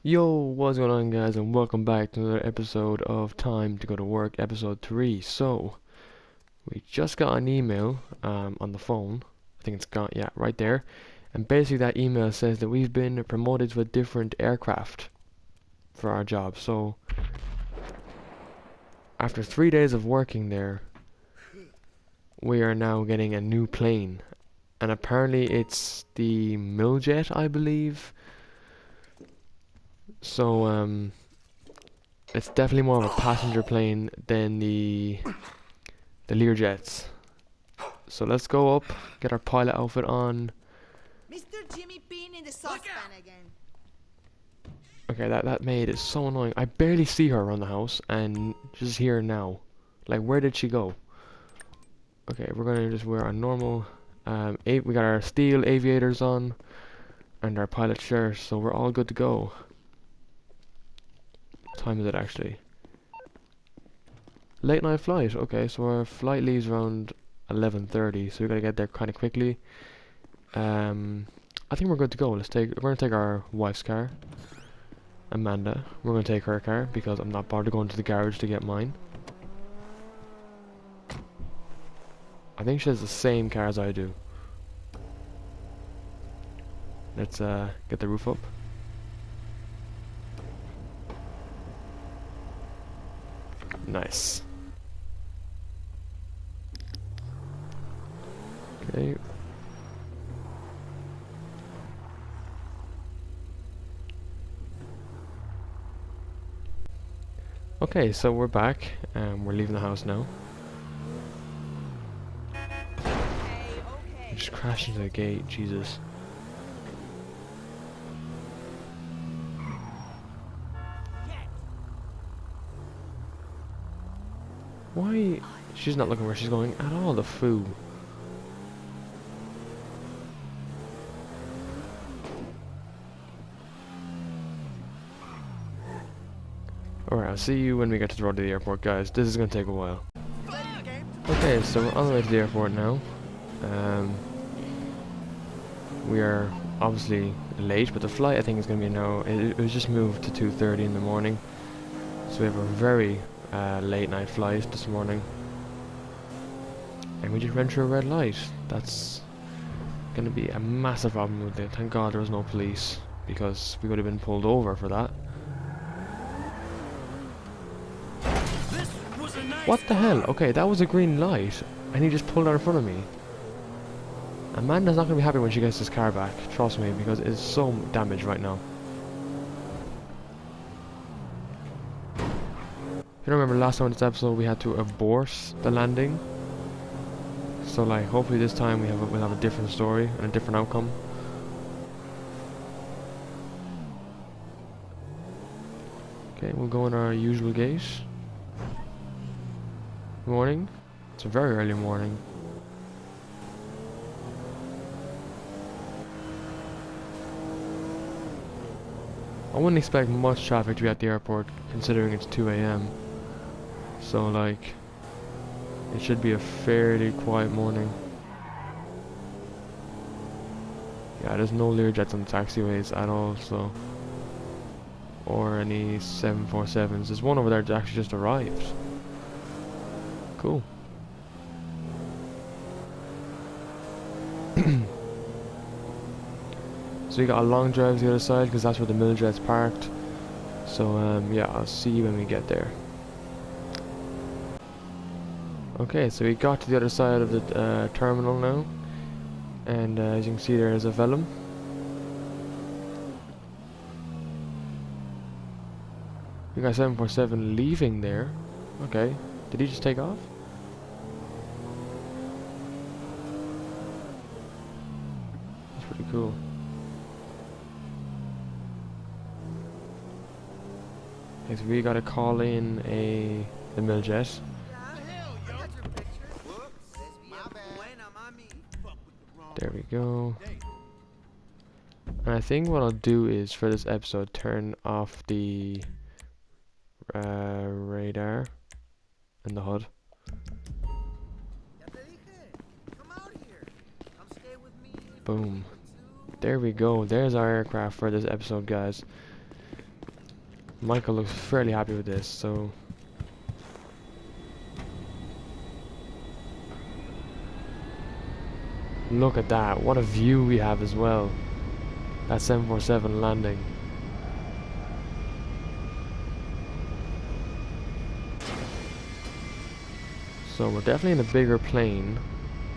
Yo, what's going on guys, and welcome back to another episode of Time to Go to Work, episode 3. So, we just got an email on the phone. I think it's got, yeah, right there. And basically that email says that we've been promoted to a different aircraft for our job. So, after 3 days of working there, we are now getting a new plane. And apparently it's the Miljet, I believe. So, it's definitely more of a passenger plane than the Learjets. So let's go up, get our pilot outfit on. Mr. Jimmy Bean in the saucepan again. Okay, that maid is so annoying. I barely see her around the house, and just here now. Like, where did she go? Okay, we're gonna just wear our normal. We got our steel aviators on, and our pilot shirt, so we're all good to go. What time is it actually? Late night flight. Okay, so our flight leaves around 11:30, so we gotta get there kind of quickly. I think we're good to go. We're gonna take our wife's car, Amanda. We're gonna take her car because I'm not bothered going to the garage to get mine. I think she has the same car as I do. Let's get the roof up. Nice. Okay. Okay, so we're back, and we're leaving the house now. Okay. Just crashed into the gate, Jesus. Why? She's not looking where she's going at all, the foo. Alright, I'll see you when we get to the road to the airport, guys. This is gonna take a while. Okay, so we're on the way to the airport now. We are obviously late, but the flight I think is gonna be now. It was just moved to 2:30 in the morning, so we have a very late night flight this morning. And we just ran through a red light. That's gonna be a massive problem with it. Thank God there was no police, because we would have been pulled over for that. What the hell? Okay, that was a green light, and he just pulled out in front of me. Amanda's not going to be happy when she gets this car back, trust me, because it's so damaged right now. If you remember last time in this episode we had to abort the landing. So like, hopefully this time we'll have a different story and a different outcome. Okay, we'll go in our usual gate. Morning. It's a very early morning. I wouldn't expect much traffic to be at the airport considering it's 2 AM. So like, it should be a fairly quiet morning. Yeah, there's no Learjets on the taxiways at all, so. Or any 747s. There's one over there that actually just arrived. Cool. So we got a long drive to the other side because that's where the Miljet's parked. So yeah, I'll see you when we get there. Okay, so we got to the other side of the terminal now, and as you can see, there's a vellum. We got 747 leaving there. Okay, did he just take off? That's pretty cool. Okay, so we gotta call in the Miljet. There we go. And I think what I'll do is for this episode turn off the radar and the HUD. Boom. There we go. There's our aircraft for this episode, guys. Michael looks fairly happy with this, so look at that. What a view we have as well. That 747 landing. So we're definitely in a bigger plane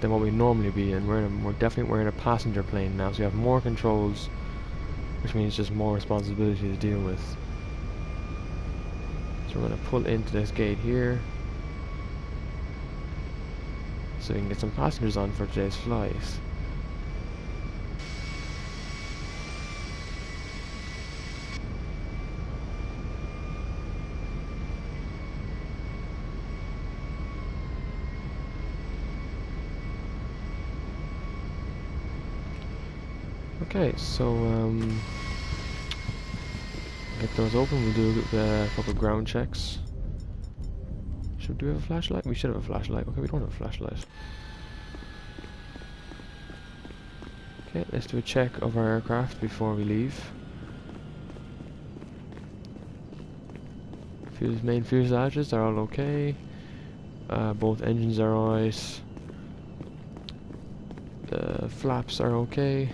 than what we normally be in. We're in a passenger plane now, so we have more controls, which means just more responsibility to deal with. So we're going to pull into this gate here, so we can get some passengers on for today's flight. Okay, so get those open. We'll do a couple ground checks. Do we have a flashlight? We should have a flashlight. Okay, we don't have a flashlight. Okay, let's do a check of our aircraft before we leave. Main fuselages are all okay. Both engines are alright. The flaps are okay.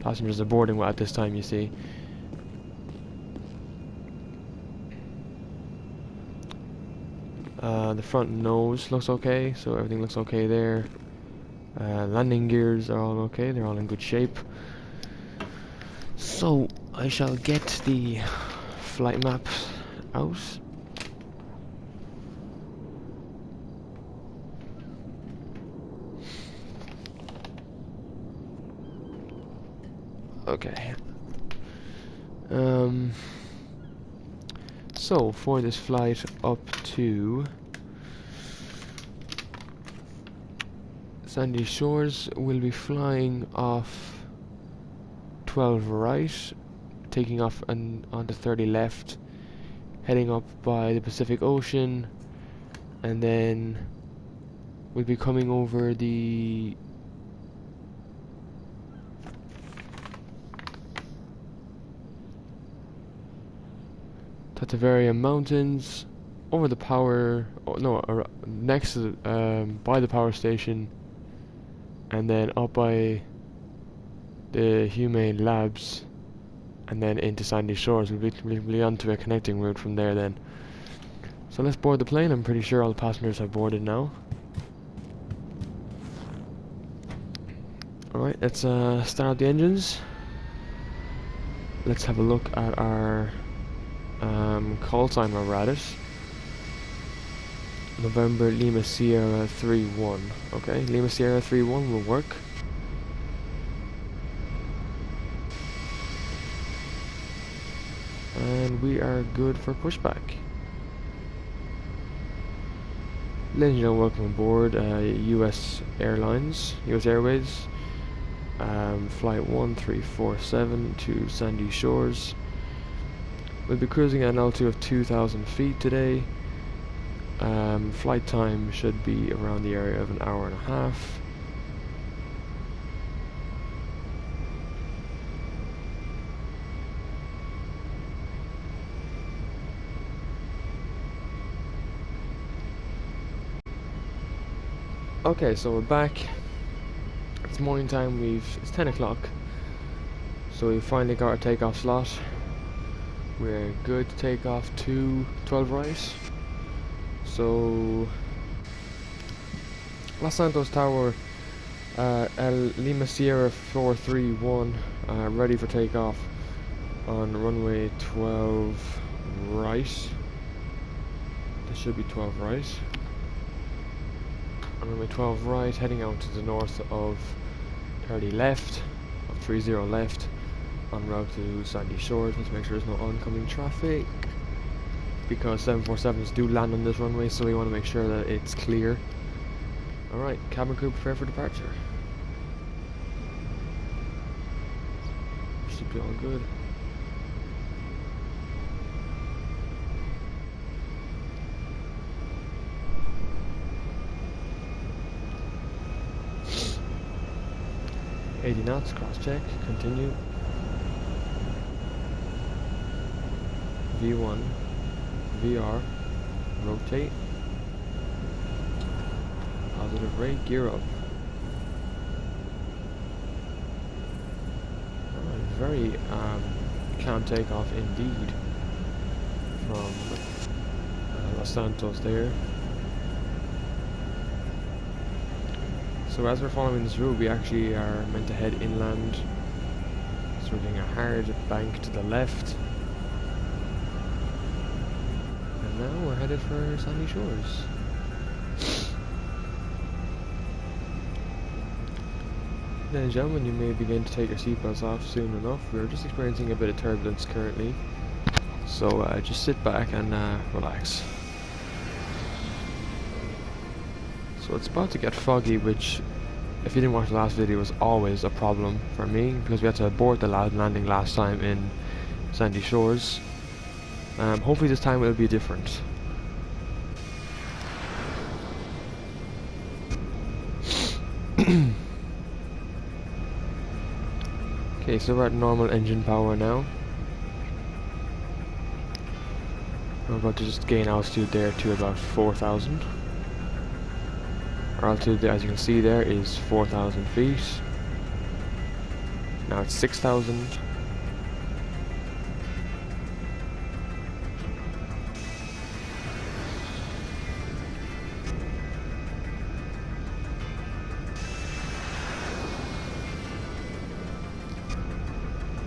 Passengers are boarding at this time, you see. The front nose looks okay, so everything looks okay there. Landing gears are all okay, they're all in good shape. So, I shall get the flight maps out. Okay. So, for this flight up to Sandy Shores, we'll be flying off 12 right, taking off onto 30 left, heading up by the Pacific Ocean, and then we'll be coming over the Tatavaria Mountains, over the power, next to by the power station, and then up by the Humane Labs, and then into Sandy Shores. We'll be onto a connecting route from there then. So let's board the plane. I'm pretty sure all the passengers have boarded now. Alright, let's start the engines. Let's have a look at our call sign while we're at it. November Lima Sierra 3-1. Okay, Lima Sierra 3-1 will work. And we are good for pushback. Ladies and gentlemen, welcome aboard US Airlines, US Airways. Flight 1347 to Sandy Shores. We'll be cruising at an altitude of 2,000 feet today. Flight time should be around the area of an hour and a half. Okay, so we're back. It's morning time. It's 10 o'clock. So we finally got our takeoff slot. We're good to take off to 12 right. So Los Santos Tower, El Lima Sierra 431, ready for takeoff on runway 12 right. This should be 12 right. On runway 12 right, heading out to the north of 30 left, of 30 left, en route to Sandy Shores. Let's make sure there's no oncoming traffic, because 747s do land on this runway, so we want to make sure that it's clear. Alright, cabin crew prepare for departure. Should be all good. .80 knots, cross check, continue. V1, VR, rotate, positive rate, gear up. Very calm takeoff indeed from Los Santos there. So as we're following this route, we actually are meant to head inland. So we're doing a hard bank to the left. And now we're headed for Sandy Shores. Ladies and gentlemen, you may begin to take your seatbelts off soon enough. We're just experiencing a bit of turbulence currently. So just sit back and relax. So it's about to get foggy, which, if you didn't watch the last video, was always a problem for me, because we had to abort the landing last time in Sandy Shores. Hopefully this time it'll be different. Okay, so we're at normal engine power now. We're about to just gain altitude there to about 4,000. Our altitude there, as you can see there, is 4,000 feet. Now it's 6,000.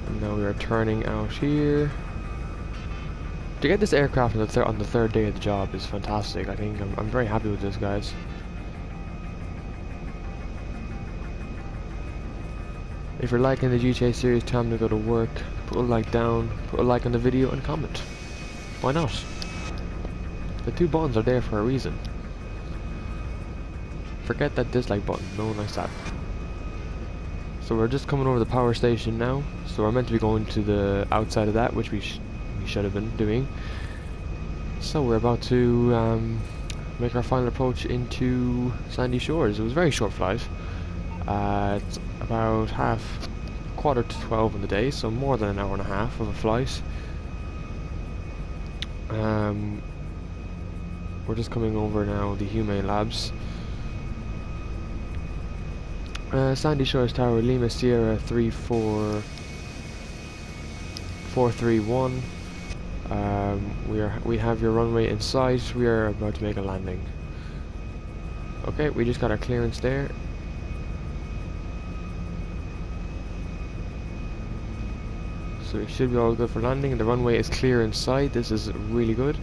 And now we are turning out here. To get this aircraft on the third day of the job is fantastic. I think I'm very happy with this, guys. If you're liking the GTA series, time to go to work. Put a like down, put a like on the video, and comment. Why not? The two buttons are there for a reason. Forget that dislike button, no one likes that. So we're just coming over the power station now. So we're meant to be going to the outside of that, which we should have been doing. So we're about to make our final approach into Sandy Shores. It was a very short flight. It's about quarter to 12 in the day, so more than an hour and a half of a flight. We're just coming over now the Humane Labs. Sandy Shores Tower, Lima Sierra 34431. We have your runway in sight. We are about to make a landing. Okay, we just got our clearance there. So we should be all good for landing. The runway is clear in sight. This is really good.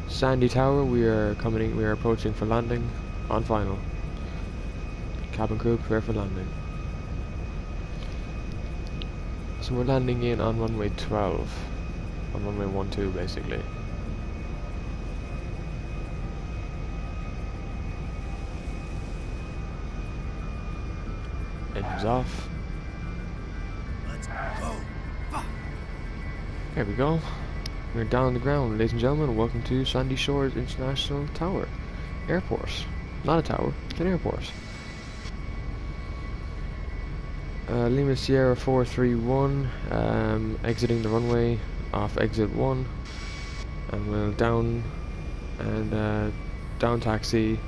Sandy Tower, we are approaching for landing on final. Cabin crew, prepare for landing. So we're landing in on runway 12, on runway 12 basically. Engines off. Let's go. Fuck. There we go. We're down on the ground, ladies and gentlemen. Welcome to Sandy Shores International Tower Airport. Not a tower, it's an airport. Lima Sierra 431, exiting the runway off exit 1, and we'll down taxi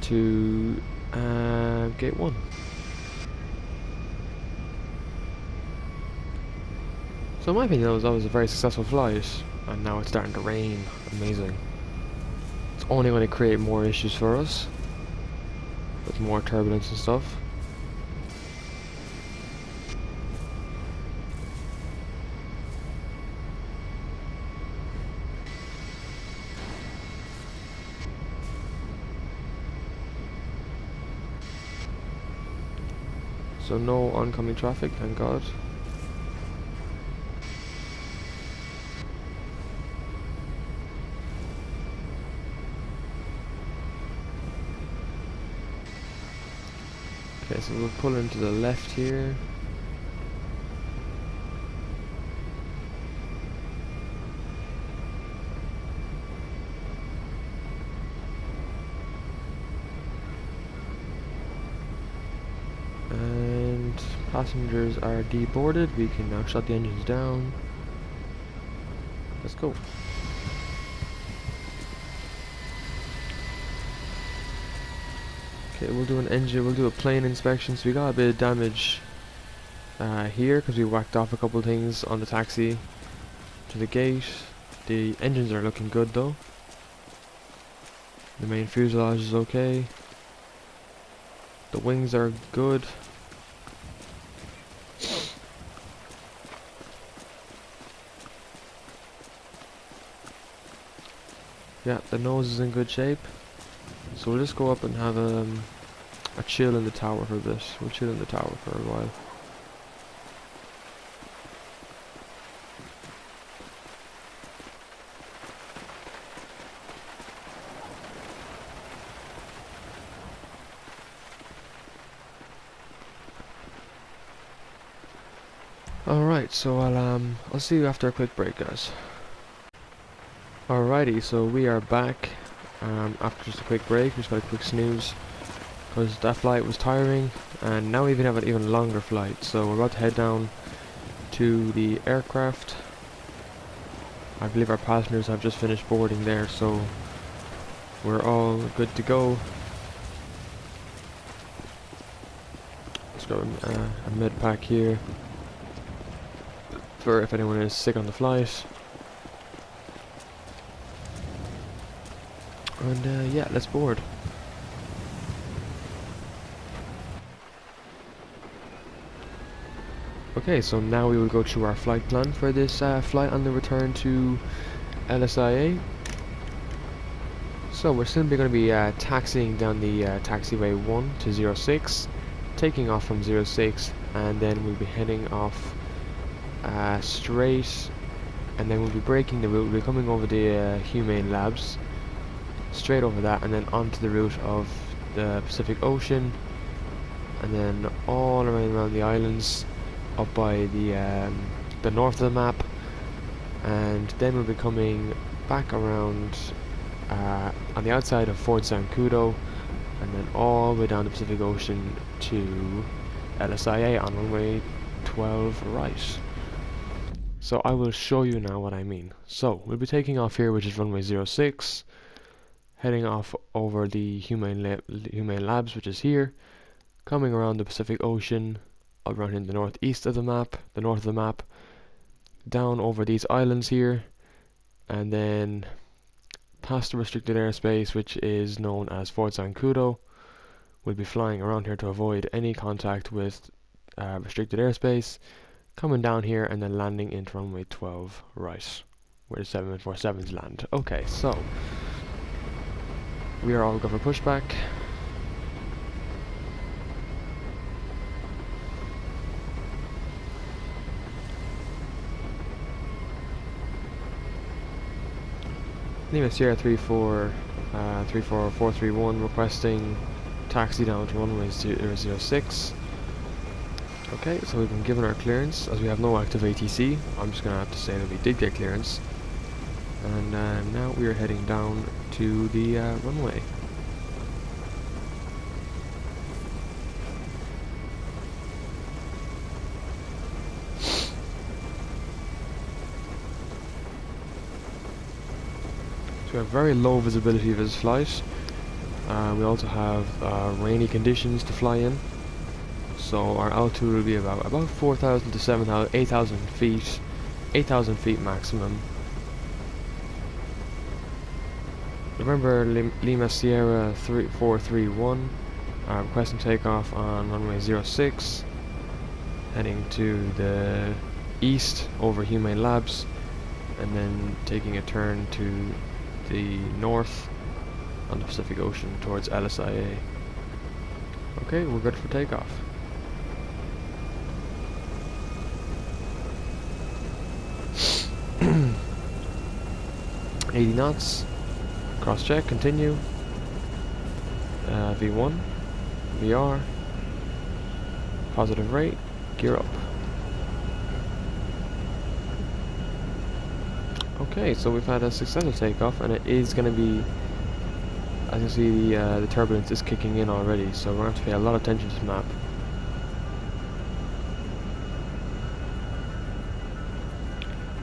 to gate 1. So in my opinion, that was a very successful flight, and now it's starting to rain. Amazing. It's only going to create more issues for us, with more turbulence and stuff. So no oncoming traffic, thank God. Okay, so we'll pull into the left here. Passengers are deboarded. We can now shut the engines down. Let's go. Okay, we'll do a plane inspection. So we got a bit of damage here because we whacked off a couple things on the taxi to the gate. The engines are looking good though. The main fuselage is okay. The wings are good. Yeah, the nose is in good shape. So we'll just go up and have a chill in the tower for a bit. We'll chill in the tower for a while. Alright, so I'll see you after a quick break, guys. Alrighty, so we are back after just a quick break. We just got a quick snooze because that flight was tiring, and now we even have an even longer flight. So we're about to head down to the aircraft. I believe our passengers have just finished boarding there, so we're all good to go. Let's go a med pack here for if anyone is sick on the flight. And yeah, let's board. Okay, so now we will go through our flight plan for this flight on the return to LSIA. So we're simply going to be taxiing down the taxiway 1 to 06, taking off from 06, and then we'll be heading off straight, and then we'll be breaking the route. We'll be coming over the Humane Labs, straight over that, and then onto the route of the Pacific Ocean, and then all around the islands, up by the north of the map, and then we'll be coming back around on the outside of Fort Zancudo, and then all the way down the Pacific Ocean to LSIA on runway 12 right. So I will show you now what I mean. So we'll be taking off here, which is runway 06, heading off over the Humane Labs, which is here, coming around the Pacific Ocean, around in the northeast of the map, the north of the map, down over these islands here, and then past the restricted airspace, which is known as Fort Zancudo. We'll be flying around here to avoid any contact with restricted airspace, coming down here and then landing into runway 12 right, where the 747s land. Okay, so we are all go for pushback. Lima Sierra 34431 requesting taxi down to runway 006. Okay, so we've been given our clearance. As we have no active ATC, I'm just going to have to say that we did get clearance. And now we are heading down to the runway. So we have very low visibility of this flight. We also have rainy conditions to fly in. So our altitude will be about 4,000 to 7,000, 8,000 feet, 8,000 feet maximum. Remember Lima Sierra 3431, requesting takeoff on runway 06, heading to the east over Humane Labs, and then taking a turn to the north on the Pacific Ocean towards LSIA. Okay, we're good for takeoff. $80 knots. Cross check, continue. V1, VR, positive rate, gear up. Okay, so we've had a successful takeoff, and it is going to be, as you see, the turbulence is kicking in already, so we're going to have to pay a lot of attention to the map.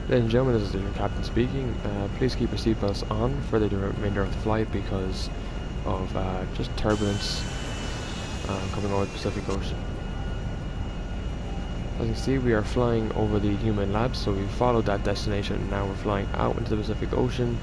Ladies and gentlemen, this is your captain speaking. Please keep your seatbelts on for the remainder of the flight because of just turbulence coming over the Pacific Ocean. As you can see, we are flying over the human labs, so we followed that destination and now we're flying out into the Pacific Ocean.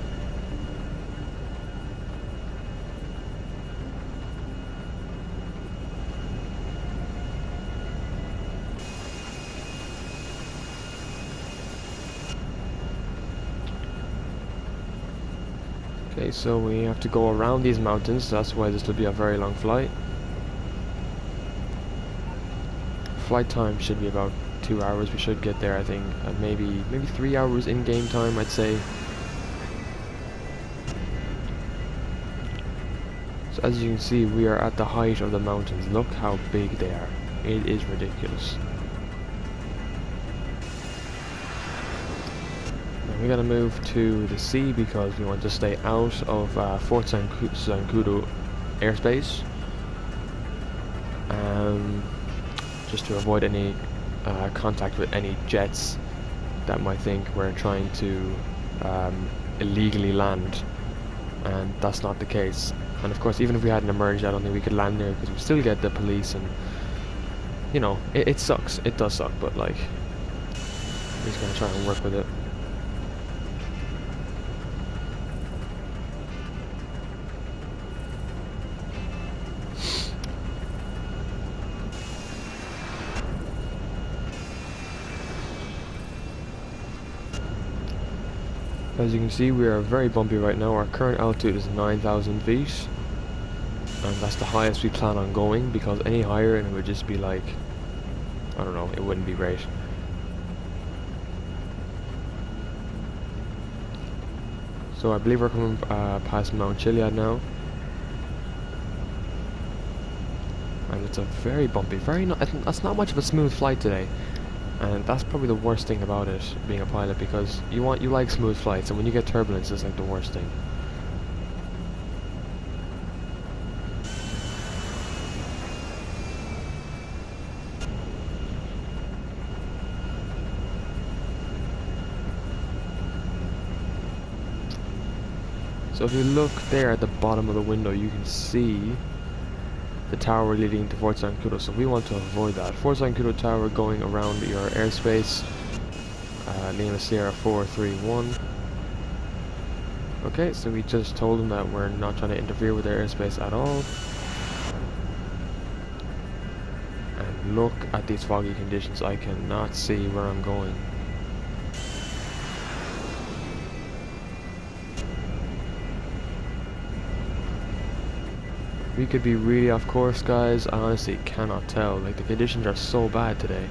Okay, so we have to go around these mountains, so that's why this will be a very long flight. Flight time should be about 2 hours. We should get there, I think, maybe 3 hours in game time, I'd say. So as you can see, we are at the height of the mountains. Look how big they are. It is ridiculous. We gotta move to the sea because we want to stay out of Fort Zancudo airspace, just to avoid any contact with any jets that might think we're trying to illegally land, and that's not the case. And of course, even if we hadn't emerged, I don't think we could land there because we still get the police, and you know, it sucks. It does suck, but like, we're just gonna try and work with it. As you can see, we are very bumpy right now. Our current altitude is 9,000 feet, and that's the highest we plan on going, because any higher and it would just be like, I don't know, it wouldn't be great. So I believe we're coming past Mount Chiliad now, and it's a very bumpy, that's not much of a smooth flight today. And that's probably the worst thing about it, being a pilot, because you like smooth flights, and when you get turbulence, it's like the worst thing. So if you look there at the bottom of the window, you can see the tower leading to Fort Zancudo, so we want to avoid that. Fort Zancudo Tower going around your airspace, Lima Sierra 431. Okay, so we just told them that we're not trying to interfere with their airspace at all. And look at these foggy conditions, I cannot see where I'm going. We could be really off course, guys. I honestly cannot tell. Like, the conditions are so bad today.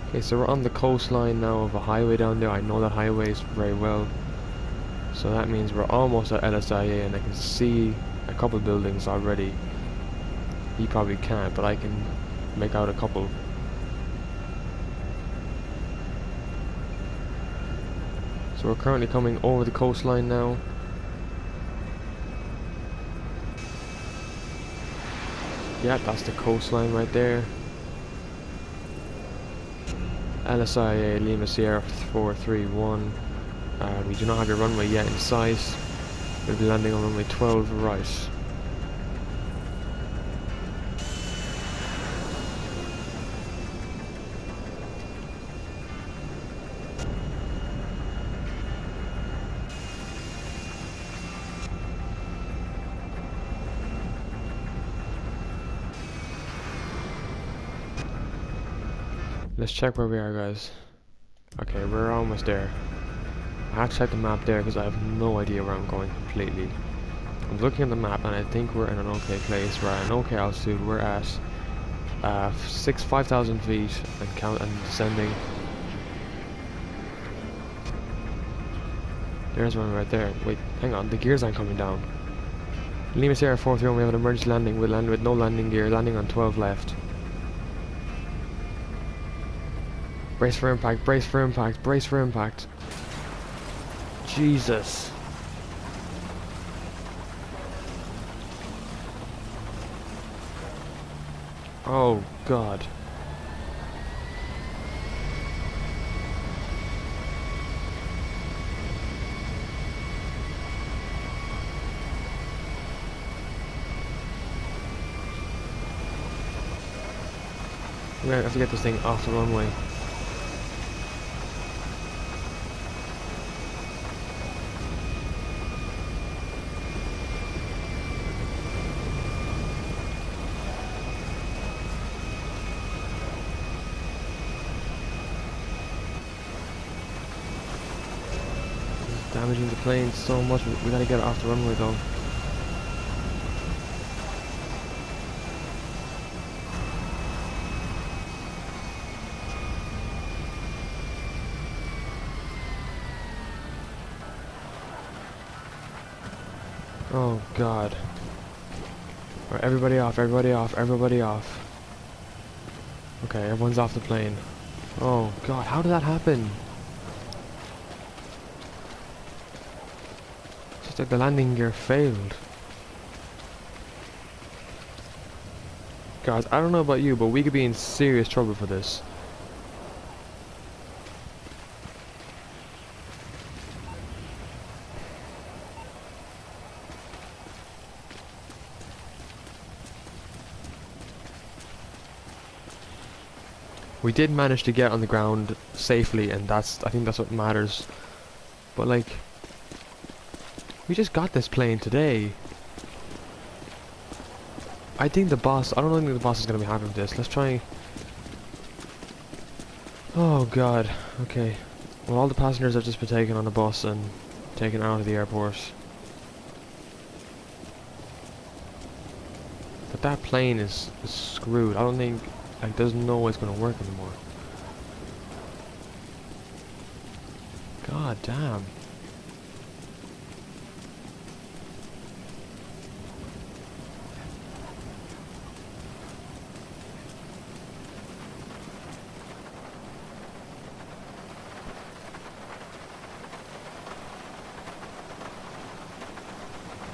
Okay, so we're on the coastline now of a highway down there. I know that highway very well. So that means we're almost at LSIA, and I can see a couple buildings already. He probably can't, but I can make out a couple. So we're currently coming over the coastline now. Yeah, that's the coastline right there. LSIA Lima Sierra 431. We do not have your runway yet in sight. We'll be landing on runway 12 right. Let's check where we are, guys. Okay, we're almost there. I have to check the map there because I have no idea where I'm going completely. I'm looking at the map and I think we're in an okay place. We're at an okay altitude. We're at 5,000 feet and descending. There's one right there. Wait, hang on, the gears aren't coming down. Lima Sierra 431, we have an emergency landing. We'll land with no landing gear, landing on 12 left. Brace for impact, brace for impact, brace for impact. Jesus. Oh God. We're gonna have to get this thing off the runway. Damaging the plane so much. We gotta get it off the runway though. Oh god. Alright, everybody off, everybody off, everybody off. Okay, everyone's off the plane. Oh god, how did that happen? It's just like the landing gear failed. Guys, I don't know about you, but we could be in serious trouble for this. We did manage to get on the ground safely, and I think that's what matters. But like, we just got this plane today. I don't think the boss is gonna be happy with this. Let's try. Oh god, okay. Well, all the passengers have just been taken on a bus and taken out of the airport. But that plane is screwed. I don't think, like, there's no way it's gonna work anymore. God damn.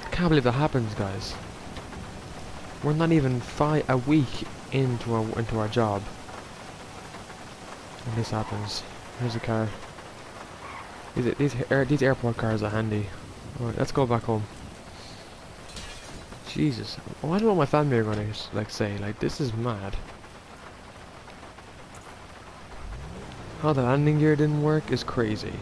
I can't believe that happens, guys. We're not even a week into our job when this happens. Here's a car. These airport cars are handy. Alright, let's go back home. Jesus, oh, I don't know what my family are gonna like say. Like, this is mad. How the landing gear didn't work is crazy.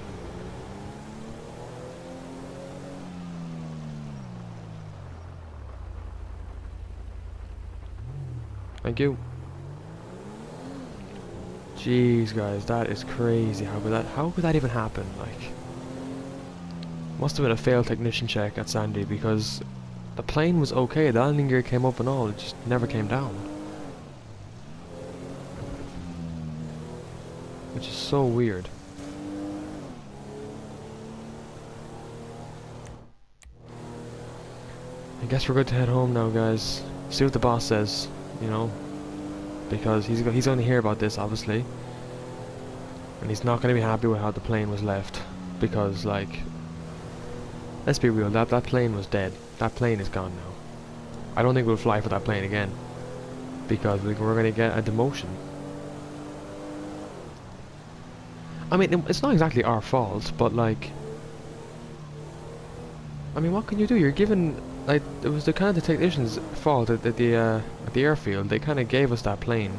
Thank you. Jeez, guys, that is crazy. How could that even happen? Like, must have been a failed technician check at Sandy, because the plane was okay. The landing gear came up and all. It just never came down, which is so weird. I guess we're good to head home now, guys. See what the boss says, you know, because he's going to hear about this, obviously, and he's not going to be happy with how the plane was left, because, like, let's be real, that plane was dead. That plane is gone now. I don't think we'll fly for that plane again, because we're going to get a demotion. I mean, it's not exactly our fault, but, like, I mean, what can you do? You're given, like, it was the kind of the technician's fault at the airfield. They kind of gave us that plane.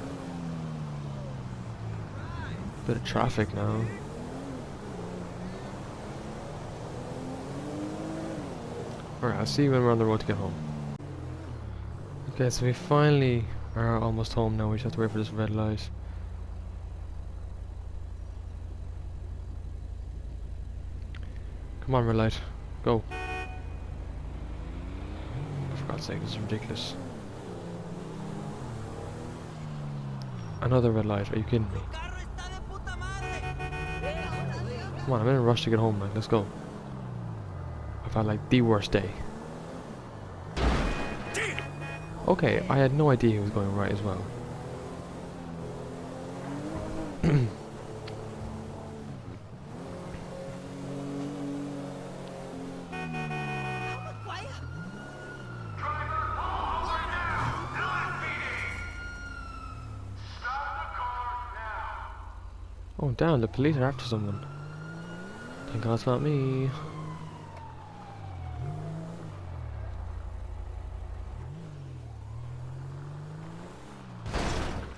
Bit of traffic now. Alright, I'll see you when we're on the road to get home. Okay, so we finally are almost home now. We just have to wait for this red light. Come on, red light. Go. For God's sake, this is ridiculous. Another red light. Are you kidding me? Come on, I'm in a rush to get home, man. Let's go. I've had like the worst day. Okay, I had no idea he was going right as well. Oh damn, the police are after someone. Thank God it's not me.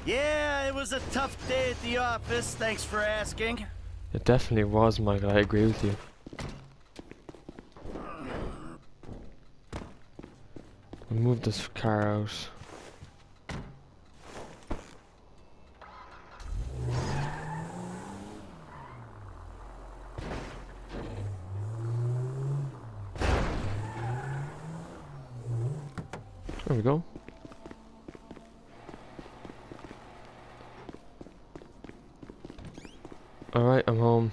Yeah, it was a tough day at the office, thanks for asking. It definitely was, Michael. I agree with you. We'll move this car out. There we go. Alright, I'm home.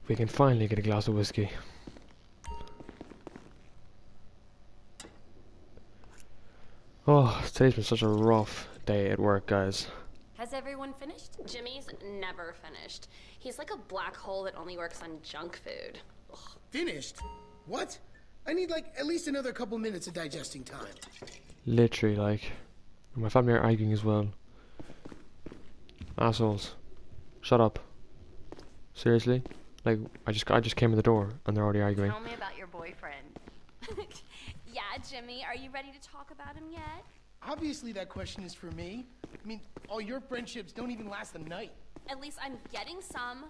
We can finally get a glass of whiskey. Oh, today's been such a rough day at work, guys. Has everyone finished? Jimmy's never finished. He's like a black hole that only works on junk food. Ugh. Finished? What? I need like at least another couple minutes of digesting time. Literally, like, my family are arguing as well. Assholes. Shut up. Seriously? Like, I just came in the door and they're already arguing. Tell me about your boyfriend. Yeah, Jimmy, are you ready to talk about him yet? Obviously that question is for me. I mean, all your friendships don't even last a night. At least I'm getting some.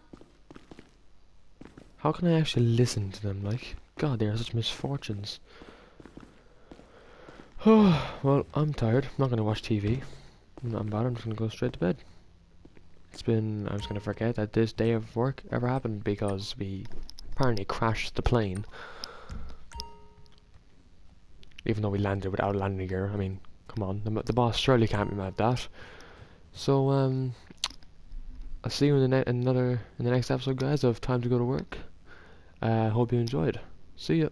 How can I actually listen to them? Like, God, they are such misfortunes. Well, I'm tired. I'm not gonna watch TV. I'm bad. I'm just gonna go straight to bed. I'm just gonna forget that this day of work ever happened because we apparently crashed the plane. Even though we landed without landing gear. I mean, come on, the boss surely can't be mad at that. So, I'll see you in the next episode, guys, of Time to Go to Work. Hope you enjoyed. See ya.